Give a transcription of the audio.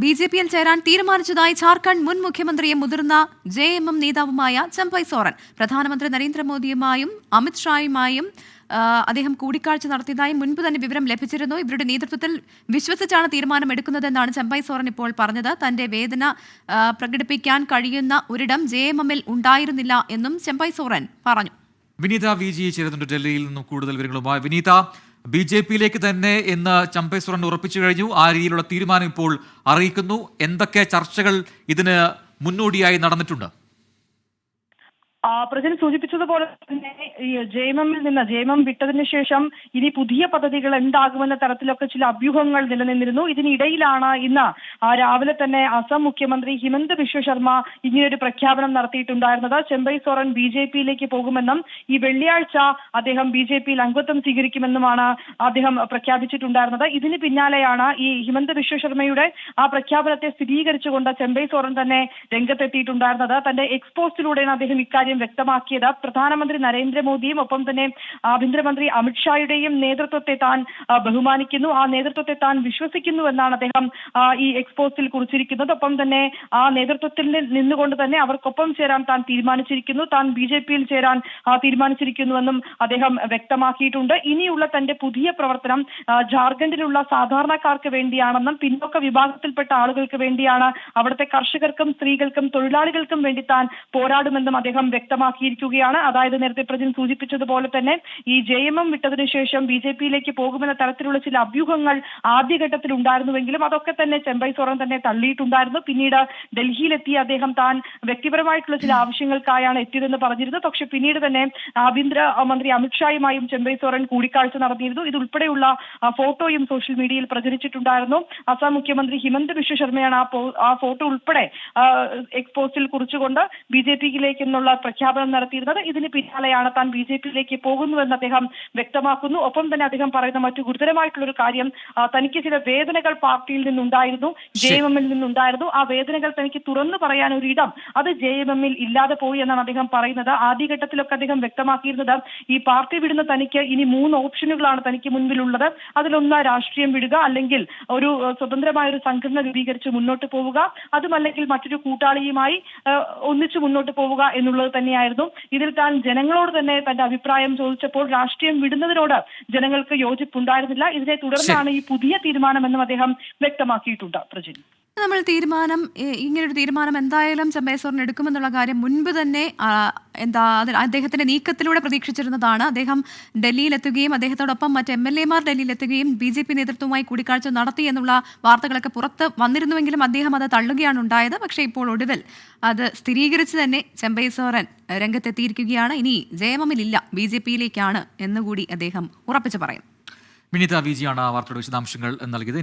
ബിജെപിയിൽ ചേരാൻ തീരുമാനിച്ചതായി ജാർഖണ്ഡ് മുൻ മുഖ്യമന്ത്രിയും മുതിർന്ന ജെഎംഎം നേതാവുമായ ചമ്പൈ സോറൻ പ്രധാനമന്ത്രി നരേന്ദ്രമോദിയുമായും അമിത്ഷായുമായും അദ്ദേഹം കൂടിക്കാഴ്ച നടത്തിയതായി മുൻപ് തന്നെ വിവരം ലഭിച്ചിരുന്നു. ഇവരുടെ നേതൃത്വത്തിൽ വിശ്വസിച്ചാണ് തീരുമാനം എടുക്കുന്നതെന്നാണ് ചമ്പൈ സോറൻ ഇപ്പോൾ പറഞ്ഞത്. തന്റെ വേദന പ്രകടിപ്പിക്കാൻ കഴിയുന്ന ഒരിടം ജെഎംഎമ്മിൽ ഉണ്ടായിരുന്നില്ല എന്നും ചമ്പൈ സോറൻ പറഞ്ഞു. വിനീത വി ജി ചേരുന്നുണ്ട് ഡൽഹിയിൽ നിന്നും കൂടുതൽ വിവരങ്ങളുമായി. വിനീത, ബിജെപിയിലേക്ക് തന്നെ എന്ന് ചമ്പൈ സോറൻ ഉറപ്പിച്ചു കഴിഞ്ഞു. ആ രീതിയിലുള്ള തീരുമാനം ഇപ്പോൾ അറിയിക്കുന്നു. എന്തൊക്കെ ചർച്ചകൾ ഇതിന് മുന്നോടിയായി നടന്നിട്ടുണ്ട്? പ്രസിഡന്റ് സൂചിപ്പിച്ചതുപോലെ തന്നെ ഈ ജെഎംഎം വിട്ടതിന് ശേഷം ഇനി പുതിയ പദ്ധതികൾ ഉണ്ടാകുമെന്ന തരത്തിലൊക്കെ ചില അഭ്യൂഹങ്ങൾ നിലനിന്നിരുന്നു. ഇതിനിടയിലാണ് ഇന്ന് രാവിലെ തന്നെ അസം മുഖ്യമന്ത്രി ഹിമന്ത് ബിശ്വ ശർമ്മ ഇങ്ങനെയൊരു പ്രഖ്യാപനം നടത്തിയിട്ടുണ്ടായിരുന്നത്. ചമ്പൈ സോറൻ ബിജെപിയിലേക്ക് പോകുമെന്നും ഈ വെള്ളിയാഴ്ച അദ്ദേഹം ബിജെപിയിൽ അംഗത്വം സ്വീകരിക്കുമെന്നുമാണ് അദ്ദേഹം പ്രഖ്യാപിച്ചിട്ടുണ്ടായിരുന്നത്. ഇതിന് പിന്നാലെയാണ് ഈ ഹിമന്ത് ബിശ്വ ശർമ്മയുടെ ആ പ്രഖ്യാപനത്തെ സ്ഥിരീകരിച്ചുകൊണ്ട് ചമ്പൈ സോറൻ തന്നെ രംഗത്തെത്തിയിട്ടുണ്ടായിരുന്നത്. തന്റെ എക്സ്പോസ്റ്റിലൂടെയാണ് അദ്ദേഹം ഇക്കാര്യം വ്യക്തമാക്കിയത്. പ്രധാനമന്ത്രി നരേന്ദ്രമോദിയും ഒപ്പം തന്നെ ആഭ്യന്തരമന്ത്രി അമിത്ഷായുടെയും നേതൃത്വത്തെ താൻ ബഹുമാനിക്കുന്നു, ആ നേതൃത്വത്തെ താൻ വിശ്വസിക്കുന്നു എന്നാണ് അദ്ദേഹം ഈ എക്സ്പോസിൽ കുറിച്ചിരിക്കുന്നത്. ഒപ്പം തന്നെ ആ നേതൃത്വത്തിൽ നിന്നുകൊണ്ട് തന്നെ അവർക്കൊപ്പം ചേരാൻ താൻ തീരുമാനിച്ചിരിക്കുന്നു, താൻ ബിജെപിയിൽ ചേരാൻ തീരുമാനിച്ചിരിക്കുന്നുവെന്നും അദ്ദേഹം വ്യക്തമാക്കിയിട്ടുണ്ട്. ഇനിയുള്ള തന്റെ പുതിയ പ്രവർത്തനം ജാർഖണ്ഡിലുള്ള സാധാരണക്കാർക്ക് വേണ്ടിയാണെന്നും പിന്നോക്ക വിഭാഗത്തിൽപ്പെട്ട ആളുകൾക്ക് വേണ്ടിയാണ്, അവിടുത്തെ കർഷകർക്കും സ്ത്രീകൾക്കും തൊഴിലാളികൾക്കും വേണ്ടി താൻ പോരാടുമെന്നും അദ്ദേഹം വ്യക്തമാക്കിയിരിക്കുകയാണ്. അതായത് നേരത്തെ പ്രസിഡന്റ് സൂചിപ്പിച്ചതുപോലെ തന്നെ ഈ ജെഎംഎം വിട്ടതിനു ശേഷം ബിജെപിയിലേക്ക് പോകുമെന്ന തരത്തിലുള്ള ചില അഭ്യൂഹങ്ങൾ ആദ്യഘട്ടത്തിൽ ഉണ്ടായിരുന്നുവെങ്കിലും അതൊക്കെ തന്നെ ചമ്പൈ സോറൻ തന്നെ തള്ളിയിട്ടുണ്ടായിരുന്നു. പിന്നീട് ഡൽഹിയിലെത്തിയ അദ്ദേഹം താൻ വ്യക്തിപരമായിട്ടുള്ള ചില ആവശ്യങ്ങൾക്കായാണ് എത്തിയതെന്ന് പറഞ്ഞിരുന്നു. പക്ഷെ പിന്നീട് തന്നെ ആഭ്യന്തര മന്ത്രി അമിത്ഷായുമായും ചമ്പൈ സോറൻ കൂടിക്കാഴ്ച നടത്തിയിരുന്നു. ഇതുൾപ്പെടെയുള്ള ഫോട്ടോയും സോഷ്യൽ മീഡിയയിൽ പ്രചരിച്ചിട്ടുണ്ടായിരുന്നു. അസം മുഖ്യമന്ത്രി ഹിമന്ത് ബിശ്വ ശർമ്മയാണ് ആ ഫോട്ടോ ഉൾപ്പെടെ എക്സ്പോസ്റ്റിൽ കുറിച്ചുകൊണ്ട് ബിജെപിയിലേക്ക് എന്നുള്ള പ്രഖ്യാപനം നടത്തിയിരുന്നത്. ഇതിന് പിന്നാലെയാണ് താൻ ബിജെപിയിലേക്ക് പോകുന്നുവെന്ന് അദ്ദേഹം വ്യക്തമാക്കുന്നു. ഒപ്പം തന്നെ അദ്ദേഹം പറയുന്ന മറ്റു ഗുരുതരമായിട്ടുള്ള ഒരു കാര്യം, തനിക്ക് ചില വേദനകൾ പാർട്ടിയിൽ നിന്നുണ്ടായിരുന്നു, ജെഎംഎമ്മിൽ നിന്നുണ്ടായിരുന്നു. ആ വേദനകൾ തനിക്ക് തുറന്നു പറയാൻ ഒരു ഇടം അത് ജെഎംഎമ്മിൽ ഇല്ലാതെ പോയി എന്നാണ് അദ്ദേഹം പറയുന്നത്. ആദ്യഘട്ടത്തിലൊക്കെ അദ്ദേഹം വ്യക്തമാക്കിയിരുന്നത് ഈ പാർട്ടി വിടുന്ന തനിക്ക് ഇനി 3 ഓപ്ഷനുകളാണ് തനിക്ക് മുൻപിലുള്ളത്. അതിലൊന്ന് രാഷ്ട്രീയം വിടുക, അല്ലെങ്കിൽ ഒരു സ്വതന്ത്രമായ ഒരു സംഘടന രൂപീകരിച്ച് മുന്നോട്ട് പോവുക, അതുമല്ലെങ്കിൽ മറ്റൊരു കൂട്ടാളിയുമായി ഒന്നിച്ചു മുന്നോട്ട് പോവുക എന്നുള്ളത് തന്നെയായിരുന്നു. ഇതിൽ താൻ ജനങ്ങളോട് തന്നെ തന്റെ അഭിപ്രായം ചോദിച്ചപ്പോൾ രാഷ്ട്രീയം വിടുന്നതിനോട് ജനങ്ങൾക്ക് യോജിപ്പുണ്ടായിരുന്നില്ല. ഇതിനെ തുടർന്നാണ് ഈ പുതിയ തീരുമാനമെന്നും അദ്ദേഹം വ്യക്തമാക്കിയിട്ടുണ്ട്. പ്രജിൻ, നമ്മൾ ഇങ്ങനൊരു തീരുമാനം എന്തായാലും ചമ്പൈ സോറൻ എടുക്കുമെന്നുള്ള കാര്യം മുൻപ് തന്നെ അദ്ദേഹത്തിന്റെ നീക്കത്തിലൂടെ പ്രതീക്ഷിച്ചിരുന്നതാണ്. അദ്ദേഹം ഡൽഹിയിലെത്തുകയും അദ്ദേഹത്തോടൊപ്പം മറ്റ് MLA-മാർ ഡൽഹിയിലെത്തുകയും BJP നേതൃത്വവുമായി കൂടിക്കാഴ്ച നടത്തി എന്നുള്ള വാർത്തകളൊക്കെ പുറത്ത് വന്നിരുന്നുവെങ്കിലും അദ്ദേഹം അത് തള്ളുകയാണ് ഉണ്ടായത്. പക്ഷേ ഇപ്പോൾ ഒടുവിൽ അത് സ്ഥിരീകരിച്ച് തന്നെ ചമ്പൈ സോറൻ രംഗത്തെത്തിയിരിക്കുകയാണ്. ഇനി ജെഎംഎമ്മിലില്ല, BJP-യിലേക്കാണ് എന്നുകൂടി അദ്ദേഹം ഉറപ്പിച്ചു പറയുന്നു. വിനീത വി ജിയാണ് വാർത്തയുടെ വിശദാംശങ്ങൾ നൽകിയത്.